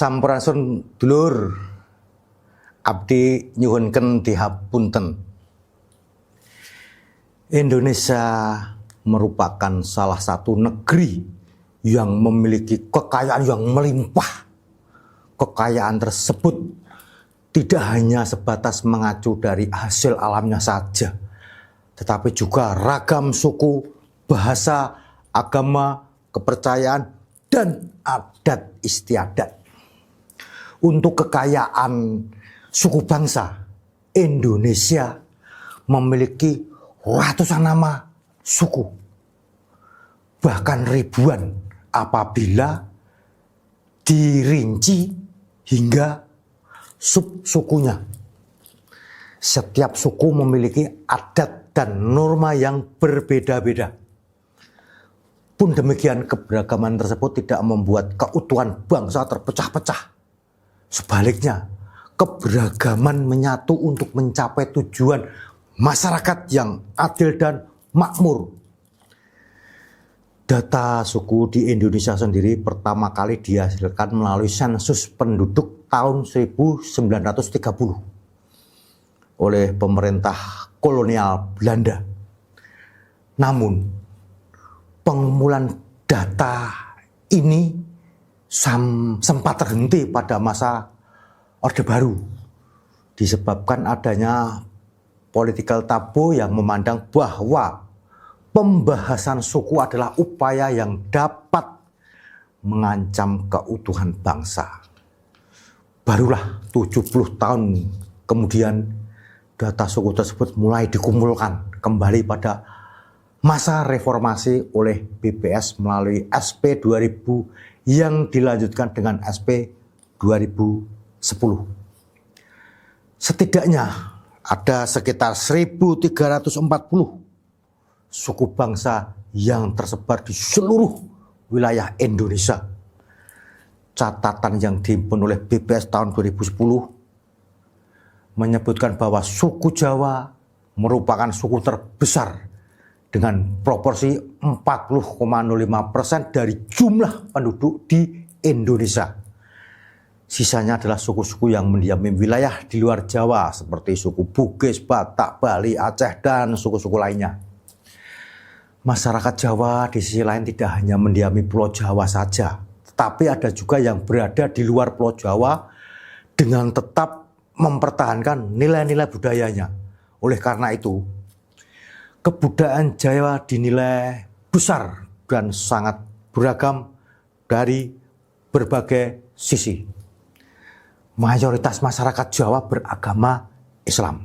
Sampurasun dulur, abdi nyuhunken dihapunten. Indonesia merupakan salah satu negeri yang memiliki kekayaan yang melimpah. Kekayaan tersebut tidak hanya sebatas mengacu dari hasil alamnya saja, tetapi juga ragam suku, bahasa, agama, kepercayaan, dan adat istiadat. Untuk kekayaan suku bangsa, Indonesia memiliki ratusan nama suku, bahkan ribuan apabila dirinci hingga sub-sukunya. Setiap suku memiliki adat dan norma yang berbeda-beda. Pun demikian, keberagaman tersebut tidak membuat keutuhan bangsa terpecah-pecah. Sebaliknya, keberagaman menyatu untuk mencapai tujuan masyarakat yang adil dan makmur. Data suku di Indonesia sendiri pertama kali dihasilkan melalui sensus penduduk tahun 1930 oleh pemerintah kolonial Belanda. Namun, pengumpulan data ini sempat terhenti pada masa Orde Baru disebabkan adanya political tabu yang memandang bahwa pembahasan suku adalah upaya yang dapat mengancam keutuhan bangsa. Barulah 70 tahun kemudian data suku tersebut mulai dikumpulkan kembali pada masa reformasi oleh BPS melalui SP 2000 yang dilanjutkan dengan SP 2010. Setidaknya ada sekitar 1340 suku bangsa yang tersebar di seluruh wilayah Indonesia. Catatan yang dihimpun oleh BPS tahun 2010 menyebutkan bahwa suku Jawa merupakan suku terbesar dengan proporsi 40,05% dari jumlah penduduk di Indonesia. Sisanya adalah suku-suku yang mendiami wilayah di luar Jawa seperti suku Bugis, Batak, Bali, Aceh, dan suku-suku lainnya. Masyarakat Jawa di sisi lain tidak hanya mendiami Pulau Jawa saja, tetapi ada juga yang berada di luar Pulau Jawa dengan tetap mempertahankan nilai-nilai budayanya. Oleh karena itu, kebudayaan Jawa dinilai besar dan sangat beragam dari berbagai sisi. Mayoritas masyarakat Jawa beragama Islam.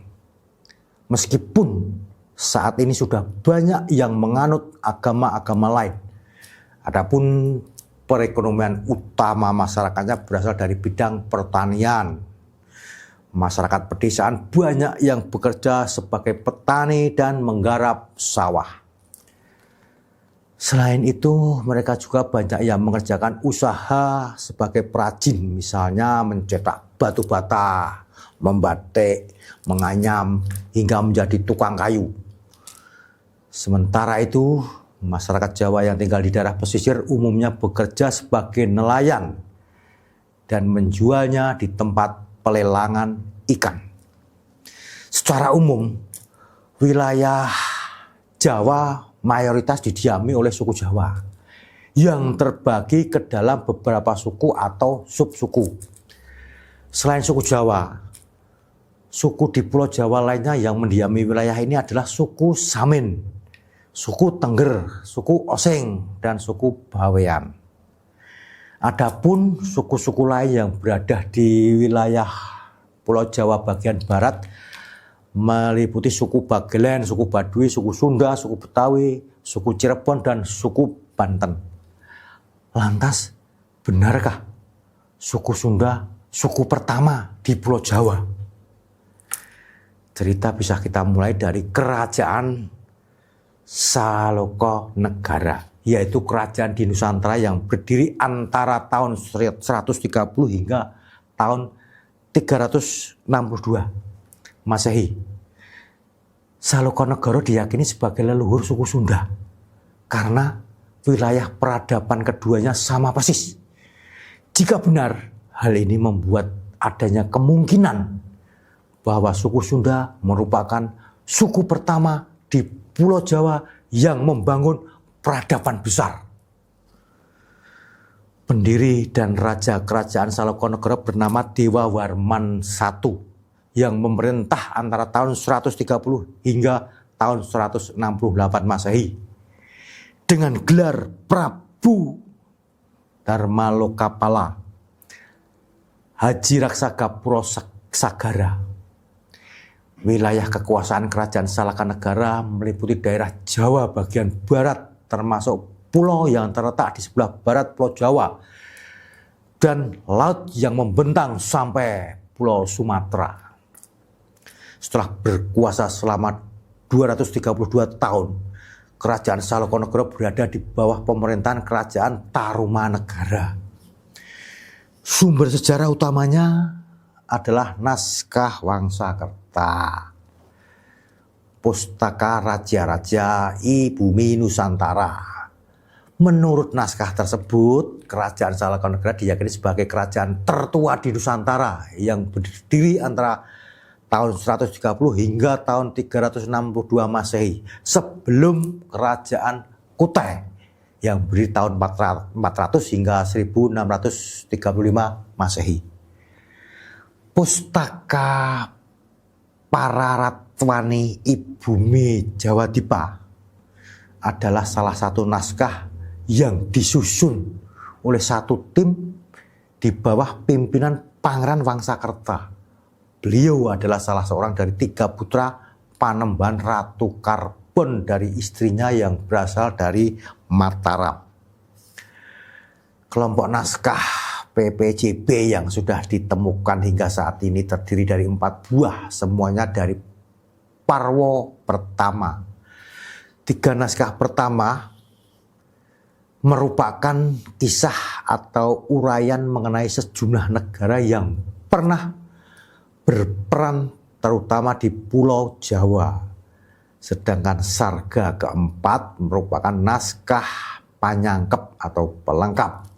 Meskipun saat ini sudah banyak yang menganut agama-agama lain. Adapun perekonomian utama masyarakatnya berasal dari bidang pertanian. Masyarakat pedesaan banyak yang bekerja sebagai petani dan menggarap sawah. Selain itu, mereka juga banyak yang mengerjakan usaha sebagai perajin, misalnya mencetak batu bata, membatik, menganyam, hingga menjadi tukang kayu. Sementara itu, masyarakat Jawa yang tinggal di daerah pesisir umumnya bekerja sebagai nelayan dan menjualnya di tempat pelelangan ikan. Secara umum, wilayah Jawa mayoritas didiami oleh suku Jawa yang terbagi ke dalam beberapa suku atau subsuku. Selain suku Jawa, suku di Pulau Jawa lainnya yang mendiami wilayah ini adalah suku Samin, suku Tengger, suku Osing, dan suku Bawean. Adapun suku-suku lain yang berada di wilayah Pulau Jawa bagian barat meliputi suku Bagelen, suku Baduy, suku Sunda, suku Betawi, suku Cirebon, dan suku Banten. Lantas, benarkah suku Sunda suku pertama di Pulau Jawa? Cerita bisa kita mulai dari kerajaan Saloka Negara, yaitu kerajaan di Nusantara yang berdiri antara tahun 130 hingga tahun 362 Masehi. Saloka Negara diyakini sebagai leluhur suku Sunda karena wilayah peradaban keduanya sama persis. Jika benar Hal ini membuat adanya kemungkinan bahwa suku Sunda merupakan suku pertama di Pulau Jawa yang membangun peradaban besar. Pendiri dan raja kerajaan Salokonegoro bernama Dewa Warman I yang memerintah antara tahun 130 hingga tahun 168 Masehi dengan gelar Prabu Darmalokapala Haji Raksa Gapura Sagara. Wilayah kekuasaan kerajaan Salakanegara meliputi daerah Jawa bagian barat termasuk pulau yang terletak di sebelah barat Pulau Jawa dan laut yang membentang sampai Pulau Sumatera. Setelah berkuasa selama 232 tahun, kerajaan Salokonegoro berada di bawah pemerintahan kerajaan Tarumanegara. Sumber sejarah utamanya adalah naskah Wangsakerta, Pustaka Raja-Raja I Bumi Nusantara. Menurut naskah tersebut, kerajaan Salokonegoro diyakini sebagai kerajaan tertua di Nusantara yang berdiri antara tahun 130 hingga tahun 362 Masehi sebelum kerajaan Kutai yang berdiri tahun 400 hingga 1635 Masehi. Pustaka Pararatwani Ibumi Jawa Dipa adalah salah satu naskah yang disusun oleh satu tim di bawah pimpinan Pangeran Wangsakerta. Beliau adalah salah seorang dari 3 putra Panembahan Ratu Karbon dari istrinya yang berasal dari Mataram. Kelompok naskah PPJB yang sudah ditemukan hingga saat ini terdiri dari 4 buah, semuanya dari Parwo pertama. 3 naskah pertama merupakan kisah atau uraian mengenai sejumlah negara yang pernah berperan terutama di Pulau Jawa. Sedangkan Sarga keempat merupakan naskah panyangkep atau pelengkap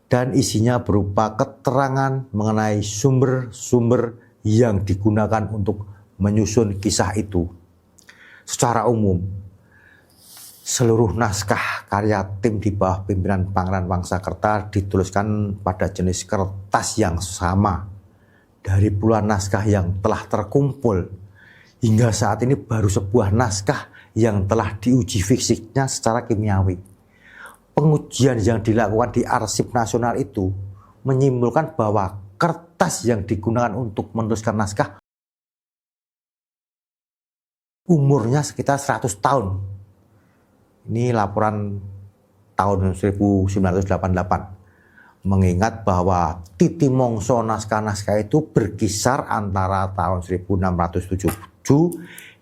dan isinya berupa keterangan mengenai sumber-sumber yang digunakan untuk menyusun kisah itu. Secara umum, seluruh naskah karya tim di bawah pimpinan Pangeran Wangsakerta dituliskan pada jenis kertas yang sama. Dari puluhan naskah yang telah terkumpul, hingga saat ini baru sebuah naskah yang telah diuji fisiknya secara kimiawi. Pengujian yang dilakukan di Arsip Nasional itu menyimpulkan bahwa kertas yang digunakan untuk menuliskan naskah umurnya sekitar 100 tahun. Ini laporan tahun 1988. Mengingat bahwa titi mongso naskah-naskah itu berkisar antara tahun 1677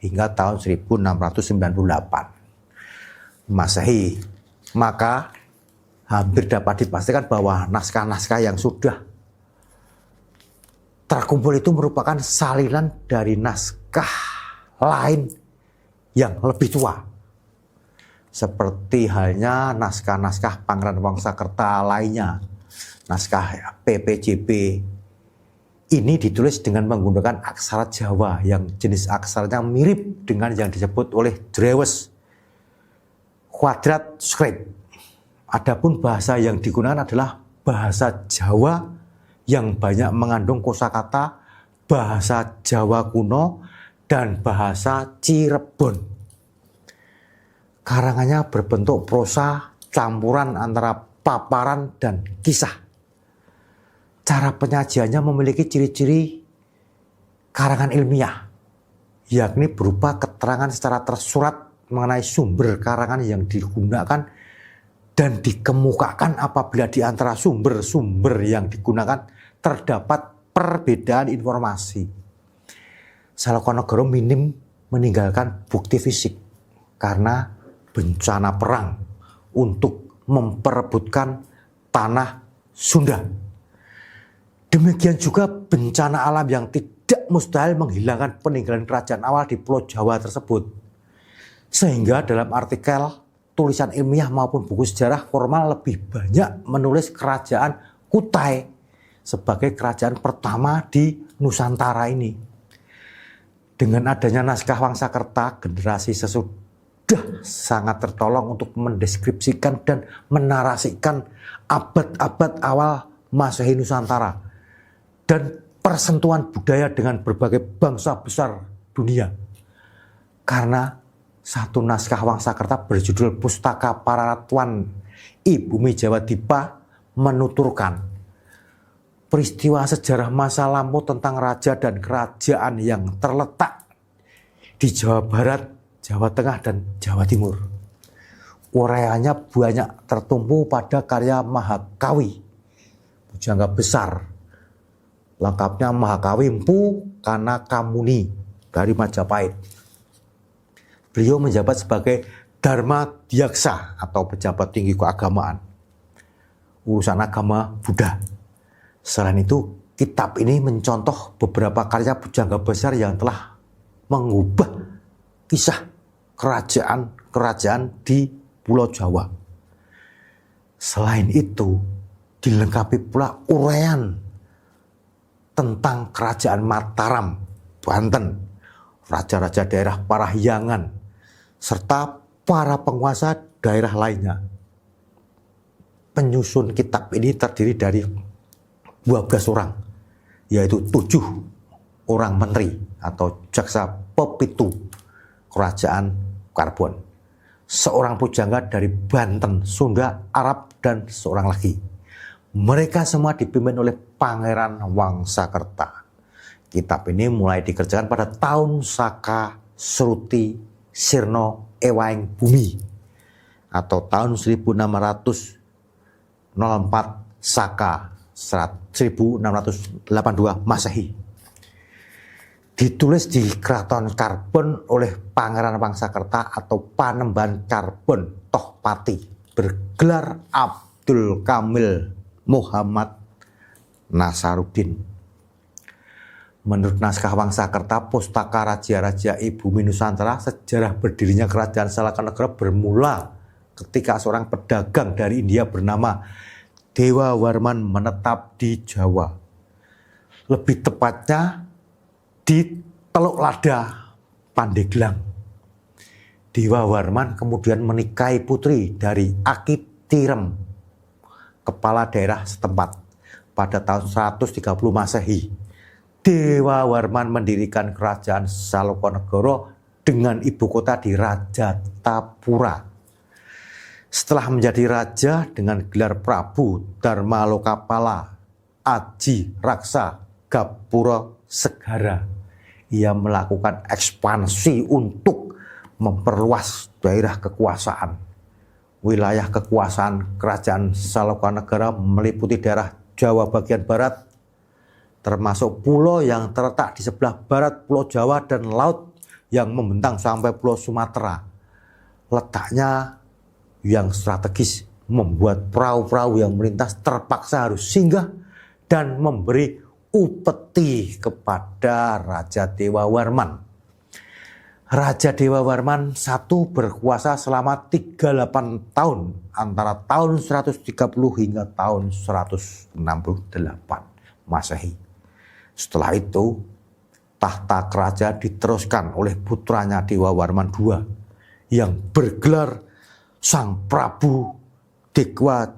hingga tahun 1698 Masehi. Maka hampir dapat dipastikan bahwa naskah-naskah yang sudah terkumpul itu merupakan salinan dari naskah lain yang lebih tua. Seperti halnya naskah-naskah Pangeran Wangsakerta lainnya. Naskah PPJB ini ditulis dengan menggunakan aksara Jawa yang jenis aksaranya mirip dengan yang disebut oleh Drewes Quadrat Script. Adapun bahasa yang digunakan adalah bahasa Jawa yang banyak mengandung kosakata bahasa Jawa kuno dan bahasa Cirebon. Karangannya berbentuk prosa campuran antara paparan dan kisah. Cara penyajiannya memiliki ciri-ciri karangan ilmiah, yakni berupa keterangan secara tersurat mengenai sumber karangan yang digunakan dan dikemukakan apabila di antara sumber-sumber yang digunakan terdapat perbedaan informasi. Salokonegoro minim meninggalkan bukti fisik karena bencana perang untuk memperebutkan tanah Sunda. Demikian juga bencana alam yang tidak mustahil menghilangkan peninggalan kerajaan awal di Pulau Jawa tersebut. Sehingga dalam artikel, tulisan ilmiah maupun buku sejarah formal lebih banyak menulis kerajaan Kutai sebagai kerajaan pertama di Nusantara ini. Dengan adanya naskah Wangsakerta, generasi sesudah sangat tertolong untuk mendeskripsikan dan menarasikan abad-abad awal Masehi Nusantara dan persentuhan budaya dengan berbagai bangsa besar dunia. Karena satu naskah Wangsakerta berjudul Pustaka Pararatuan I Bumi Jawa Dipa menuturkan peristiwa sejarah masa lampau tentang raja dan kerajaan yang terletak di Jawa Barat, Jawa Tengah, dan Jawa Timur. Uraiannya banyak tertumpu pada karya Mahakawi, pujangga besar. Lengkapnya Mahakawi Mpu Kanakamuni dari Majapahit. Beliau menjabat sebagai Dharma Dyaksa atau pejabat tinggi keagamaan, urusan agama Buddha. Selain itu, kitab ini mencontoh beberapa karya pujangga besar yang telah mengubah kisah kerajaan-kerajaan di Pulau Jawa. Selain itu, dilengkapi pula uraian tentang kerajaan Mataram, Banten, raja-raja daerah Parahyangan, serta para penguasa daerah lainnya. Penyusun kitab ini terdiri dari 12 orang, yaitu 7 orang menteri atau jaksa pepitu kerajaan Karbon, seorang pujangga dari Banten, Sunda, Arab, dan seorang lagi. Mereka semua dipimpin oleh Pangeran Wangsakerta. Kitab ini mulai dikerjakan pada tahun Saka Sruti Sirno Ewaing Bumi atau tahun 1604 Saka 1682 Masehi. Ditulis di Keraton Karbon oleh Pangeran Wangsakerta atau Panembahan Karbon Tohpati, bergelar Abdul Kamil Muhammad Nasaruddin. Menurut naskah Wangsakerta, Pustaka Raja-Raja I Bumi Nusantara, sejarah berdirinya kerajaan Salakanegara bermula ketika seorang pedagang dari India bernama Dewa Warman menetap di Jawa. Lebih tepatnya di Teluk Lada, Pandeglang. Dewa Warman kemudian menikahi putri dari Aki Tirem, kepala daerah setempat, pada tahun 130 Masehi. Dewa Warman mendirikan kerajaan Salokanegara dengan ibu kota di Rajatapura. Setelah menjadi raja dengan gelar Prabu Dharma Lokapala Aji Raksa Gapura Segara, ia melakukan ekspansi untuk memperluas daerah kekuasaan. Wilayah kekuasaan kerajaan Salokanegara meliputi daerah Jawa bagian barat, termasuk pulau yang terletak di sebelah barat Pulau Jawa dan laut yang membentang sampai Pulau Sumatera. Letaknya yang strategis membuat perahu-perahu yang melintas terpaksa harus singgah dan memberi upeti kepada Raja Dewa Warman. Raja Dewa Warman I berkuasa selama 38 tahun antara tahun 130 hingga tahun 168 Masehi. Setelah itu, tahta kerajaan diteruskan oleh putranya Dewa Warman II yang bergelar Sang Prabu Dekwa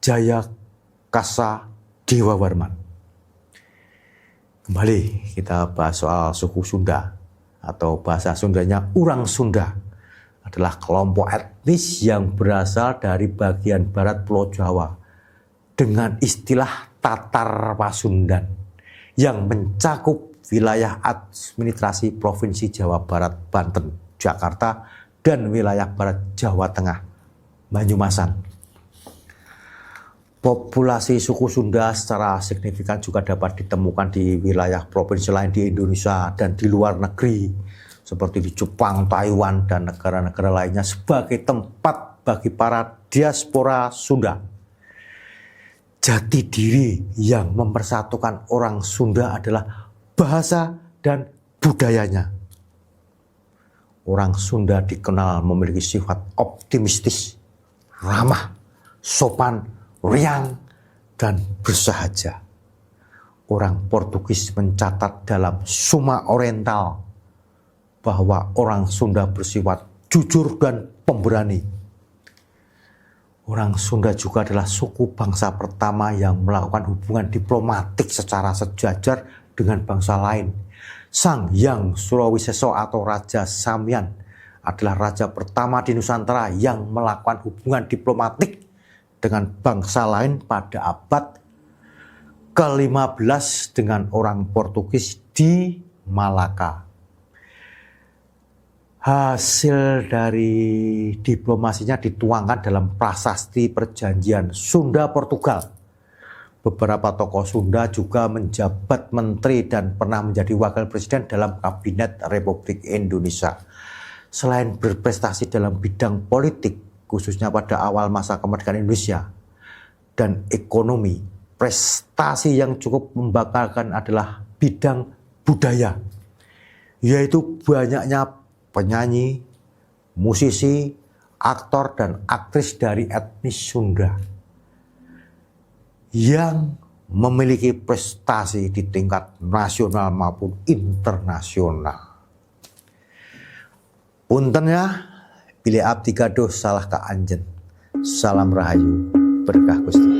Jaya Kasa Dewa Warman. Kembali kita bahas soal suku Sunda atau bahasa Sundanya Urang Sunda, adalah kelompok etnis yang berasal dari bagian barat Pulau Jawa dengan istilah Tatar Pasundan yang mencakup wilayah administrasi Provinsi Jawa Barat, Banten, Jakarta, dan wilayah barat Jawa Tengah, Banyumasan. Populasi suku Sunda secara signifikan juga dapat ditemukan di wilayah provinsi lain di Indonesia dan di luar negeri, seperti di Jepang, Taiwan, dan negara-negara lainnya sebagai tempat bagi para diaspora Sunda. Jati diri yang mempersatukan orang Sunda adalah bahasa dan budayanya. Orang Sunda dikenal memiliki sifat optimistis, ramah, sopan, riang, dan bersahaja. orang Portugis mencatat dalam Suma Oriental bahwa orang Sunda bersifat jujur dan pemberani. Orang Sunda juga adalah suku bangsa pertama yang melakukan hubungan diplomatik secara sejajar dengan bangsa lain. Sang Hyang Surawisesa atau Raja Samyan adalah raja pertama di Nusantara yang melakukan hubungan diplomatik dengan bangsa lain pada abad ke-15 dengan orang Portugis di Malaka. Hasil dari diplomasinya dituangkan dalam prasasti perjanjian Sunda-Portugal. Beberapa tokoh Sunda juga menjabat menteri dan pernah menjadi wakil presiden dalam Kabinet Republik Indonesia. Selain berprestasi dalam bidang politik, khususnya pada awal masa kemerdekaan Indonesia, dan ekonomi, prestasi yang cukup membanggakan adalah bidang budaya, yaitu banyaknya penyanyi, musisi, aktor, dan aktris dari etnis Sunda yang memiliki prestasi di tingkat nasional maupun internasional. Puntennya, pilih abdi gaduh salah ka anjen. Salam rahayu, berkah Gusti.